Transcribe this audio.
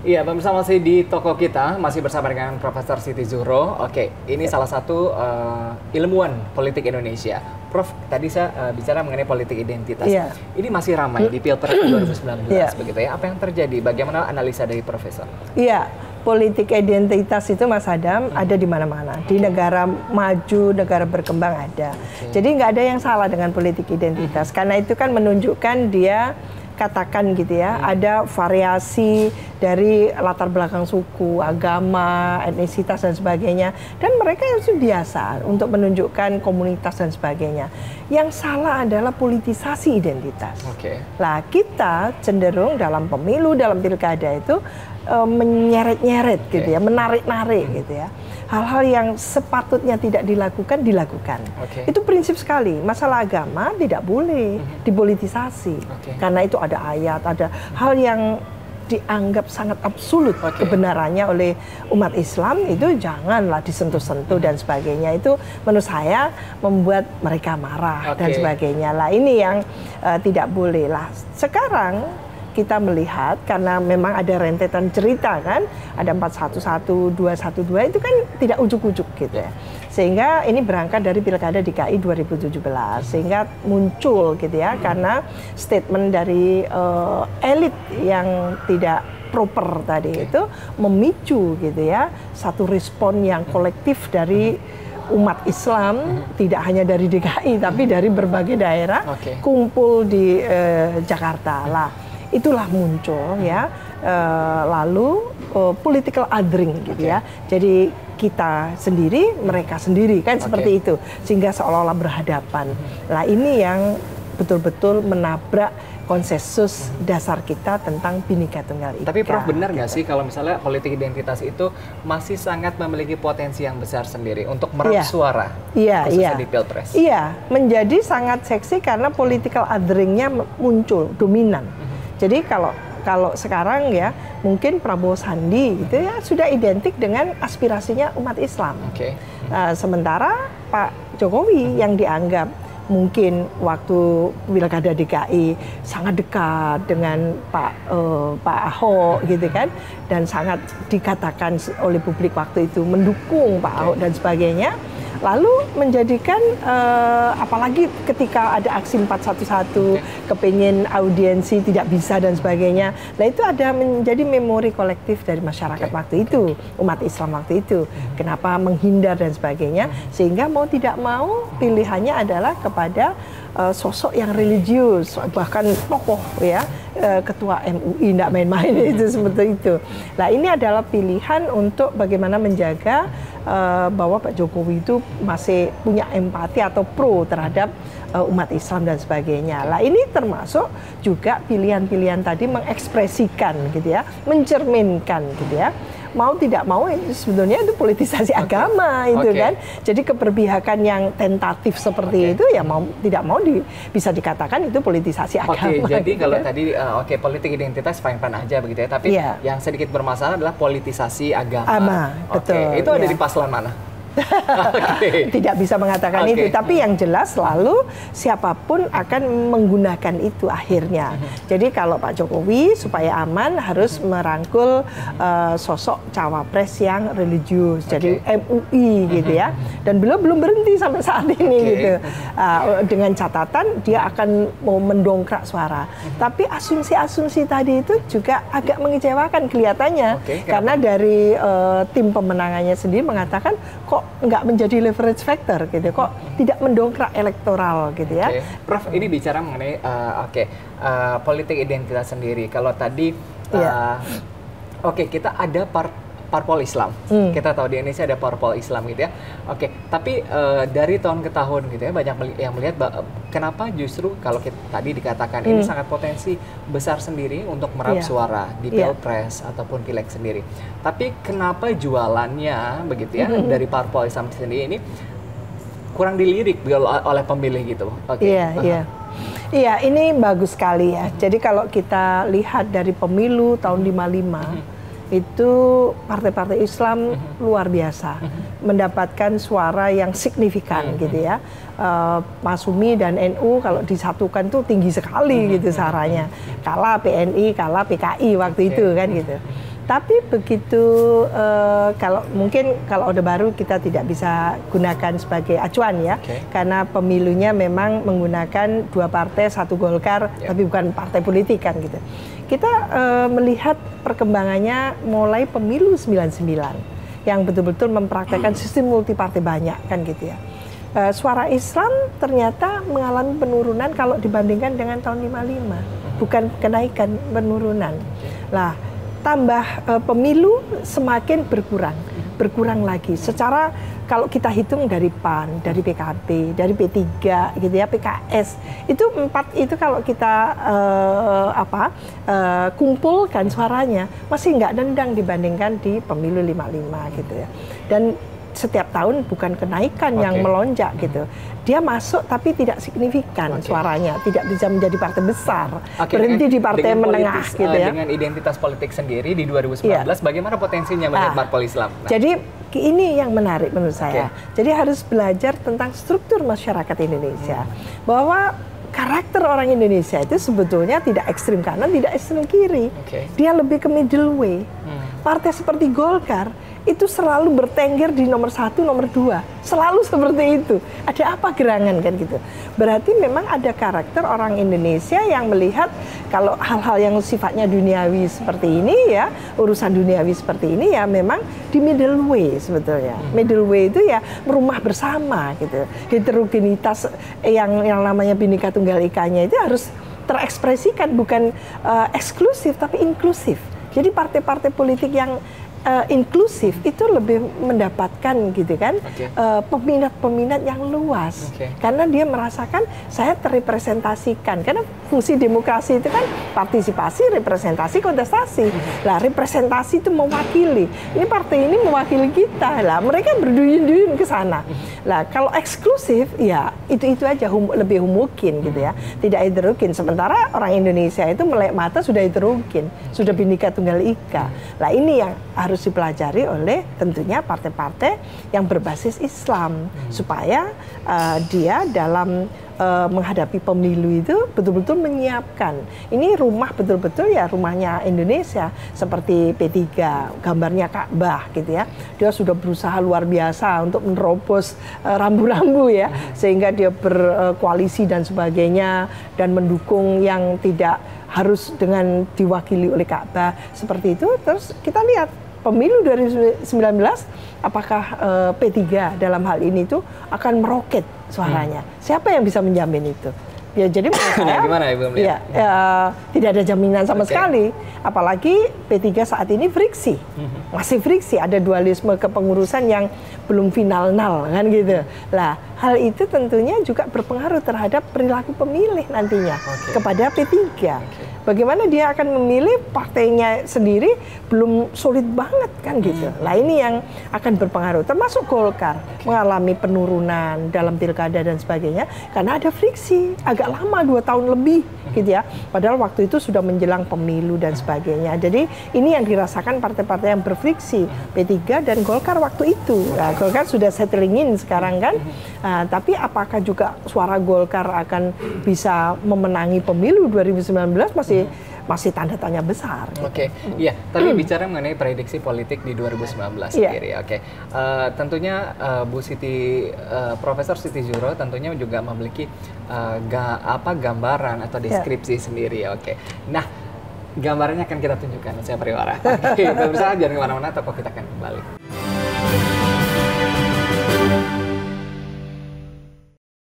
Iya, pemirsa masih di toko kita, masih bersama dengan Profesor Siti Zuhro. Oke, ini salah satu ilmuwan politik Indonesia. Prof, tadi saya bicara mengenai politik identitas. Ini masih ramai di Pilpres 2019, begitu ya. Apa yang terjadi? Bagaimana analisa dari Profesor? Iya, politik identitas itu Mas Adam ada di mana-mana. Di negara maju, negara berkembang ada. Jadi nggak ada yang salah dengan politik identitas. Karena itu kan menunjukkan dia, katakan gitu ya, ada variasi dari latar belakang suku, agama, etnisitas dan sebagainya. Dan mereka itu biasa untuk menunjukkan komunitas dan sebagainya. Yang salah adalah politisasi identitas. Lah kita cenderung dalam pemilu, dalam pilkada itu menyeret-nyeret gitu ya, menarik-narik gitu ya. Hal-hal yang sepatutnya tidak dilakukan, dilakukan. Itu prinsip sekali. Masalah agama tidak boleh dipolitisasi. Karena itu ada ayat, ada hal yang dianggap sangat absolut kebenarannya oleh umat Islam, itu janganlah disentuh-sentuh dan sebagainya. Itu menurut saya membuat mereka marah dan sebagainya. Lah ini yang tidak boleh lah. Sekarang kita melihat, karena memang ada rentetan cerita kan, ada 411, 212, itu kan tidak ujuk-ujuk gitu ya. Sehingga ini berangkat dari Pilkada DKI 2017, sehingga muncul gitu ya, karena statement dari elit yang tidak proper tadi itu memicu gitu ya, satu respon yang kolektif dari umat Islam, tidak hanya dari DKI tapi dari berbagai daerah kumpul di Jakarta lah. Itulah muncul ya, lalu political othering gitu ya. Jadi kita sendiri, mereka sendiri kan seperti itu, sehingga seolah-olah berhadapan. Nah ini yang betul-betul menabrak konsensus dasar kita tentang Bhinneka Tunggal Ika. Tapi Prof, benar nggak sih kalau misalnya politik identitas itu masih sangat memiliki potensi yang besar sendiri untuk meraup suara, khususnya di Pilpres? Iya, menjadi sangat seksi karena political othering-nya muncul, dominan. Jadi kalau sekarang ya mungkin Prabowo Sandi itu ya sudah identik dengan aspirasinya umat Islam. Sementara Pak Jokowi yang dianggap mungkin waktu Pilkada DKI sangat dekat dengan Pak Ahok gitu kan, dan sangat dikatakan oleh publik waktu itu mendukung Pak Ahok dan sebagainya. Lalu menjadikan apalagi ketika ada aksi 411, kepingin audiensi tidak bisa dan sebagainya. Nah itu ada menjadi memori kolektif dari masyarakat waktu itu, umat Islam waktu itu. Kenapa menghindar dan sebagainya, sehingga mau tidak mau pilihannya adalah kepada sosok yang religius, bahkan tokoh ya, ketua MUI, tidak main-main itu seperti itu. Nah ini adalah pilihan untuk bagaimana menjaga bahwa Pak Jokowi itu masih punya empati atau pro terhadap umat Islam dan sebagainya. Lah ini termasuk juga pilihan-pilihan tadi mengekspresikan gitu ya, mencerminkan gitu ya. Mau tidak mau sebetulnya itu politisasi agama itu kan. Jadi keberpihakan yang tentatif seperti itu ya mau tidak mau bisa dikatakan itu politisasi agama. Jadi gitu kalau kan. tadi politik identitas fine-fine aja begitu ya. Tapi yang sedikit bermasalah adalah politisasi agama. Itu ada di paslon mana? Tidak bisa mengatakan itu, tapi yang jelas selalu siapapun akan menggunakan itu akhirnya. Jadi kalau Pak Jokowi supaya aman harus merangkul sosok cawapres yang religius, jadi MUI gitu ya. Dan beliau belum berhenti sampai saat ini gitu. Dengan catatan dia akan mau mendongkrak suara. Tapi asumsi-asumsi tadi itu juga agak mengecewakan kelihatannya, karena dari tim pemenangannya sendiri mengatakan kok nggak menjadi leverage factor gitu, kok tidak mendongkrak elektoral gitu ya. Prof, ini bicara mengenai politik identitas sendiri. Kalau tadi kita ada parpol Islam. Kita tahu di Indonesia ada parpol Islam gitu ya. Tapi dari tahun ke tahun gitu ya, banyak yang melihat kenapa justru kalau tadi dikatakan ini sangat potensi besar sendiri untuk meraup suara di Pilpres ataupun Pileg sendiri. Tapi kenapa jualannya begitu ya dari parpol Islam sendiri ini kurang dilirik oleh pemilih gitu? Iya, ini bagus sekali ya. Jadi kalau kita lihat dari pemilu tahun 55 itu partai-partai Islam luar biasa mendapatkan suara yang signifikan gitu ya. Masumi dan NU kalau disatukan tuh tinggi sekali gitu suaranya. Kalah PNI, kalah PKI waktu itu kan gitu. Tapi begitu kalau Orde Baru kita tidak bisa gunakan sebagai acuan ya, karena pemilunya memang menggunakan 2 partai, 1 Golkar, tapi bukan partai politik kan gitu. Kita melihat perkembangannya mulai pemilu 99 yang betul-betul mempraktekkan sistem multipartai banyak kan gitu ya. Suara Islam ternyata mengalami penurunan kalau dibandingkan dengan tahun 55, bukan kenaikan, penurunan. Lah, tambah pemilu semakin berkurang lagi. Secara kalau kita hitung dari PAN, dari PKB, dari P3 gitu ya, PKS, itu 4 itu kalau kita kumpulkan suaranya masih nggak nendang dibandingkan di pemilu 55 gitu ya. Dan setiap tahun bukan kenaikan yang melonjak gitu. Dia masuk tapi tidak signifikan suaranya, tidak bisa menjadi partai besar. Berhenti di partai menengah gitu ya. Dengan identitas politik sendiri di 2019, bagaimana potensinya melihat parpol Islam? Jadi ini yang menarik menurut saya. Jadi harus belajar tentang struktur masyarakat Indonesia. Bahwa karakter orang Indonesia itu sebetulnya tidak ekstrim kanan, tidak ekstrim kiri. Dia lebih ke middle way. Partai seperti Golkar itu selalu bertengger di nomor 1, nomor 2. Selalu seperti itu. Ada apa gerangan kan gitu. Berarti memang ada karakter orang Indonesia yang melihat kalau hal-hal yang sifatnya duniawi seperti ini ya, urusan duniawi seperti ini ya memang di middle way sebetulnya. Middle way itu ya rumah bersama gitu. Heterogenitas yang namanya Bhinneka Tunggal Ika-nya itu harus terekspresikan, bukan eksklusif tapi inklusif. Jadi partai-partai politik yang inklusif itu lebih mendapatkan gitu kan peminat-peminat yang luas karena dia merasakan saya terrepresentasikan, karena fungsi demokrasi itu kan partisipasi, representasi, kontestasi. Lah representasi itu mewakili, ini partai ini mewakili kita, lah mereka berduyun-duyun ke sana. Lah kalau eksklusif ya itu aja lebih homogen gitu ya, tidak heterogen. Sementara orang Indonesia itu melek mata sudah heterogen, sudah Bhinneka Tunggal Ika. Lah ini yang harus dipelajari oleh tentunya partai-partai yang berbasis Islam supaya dia dalam menghadapi pemilu itu betul-betul menyiapkan. Ini rumah betul-betul ya rumahnya Indonesia seperti P3, gambarnya Ka'bah gitu ya. Dia sudah berusaha luar biasa untuk menerobos rambu-rambu ya, sehingga dia berkoalisi dan sebagainya dan mendukung yang tidak harus dengan diwakili oleh Ka'bah seperti itu. Terus kita lihat pemilu 2019 apakah P3 dalam hal ini tuh akan meroket suaranya. Siapa yang bisa menjamin itu? Ya jadi menurut saya gimana, Ibu melihat? Tidak ada jaminan sama sekali. Apalagi P3 saat ini friksi. Masih friksi, ada dualisme kepengurusan yang belum final kan gitu. Lah, hal itu tentunya juga berpengaruh terhadap perilaku pemilih nantinya kepada P3. Bagaimana dia akan memilih partainya sendiri belum solid banget kan gitu. Lah ini yang akan berpengaruh. Termasuk Golkar mengalami penurunan dalam pilkada dan sebagainya karena ada friksi agak lama 2 tahun lebih gitu ya. Padahal waktu itu sudah menjelang pemilu dan sebagainya. Jadi ini yang dirasakan partai-partai yang berfriksi P3 dan Golkar waktu itu. Nah, Golkar sudah settling in sekarang kan. Tapi apakah juga suara Golkar akan bisa memenangi pemilu 2019 masih tanda tanya besar. Iya. Tapi bicara mengenai prediksi politik di 2019 sendiri, tentunya Bu Siti, Profesor Siti Zuhro tentunya juga memiliki gambaran atau deskripsi sendiri. Nah, gambarannya akan kita tunjukkan, saya Priwara. Pemirsa jangan kemana-mana, toko kita akan kembali.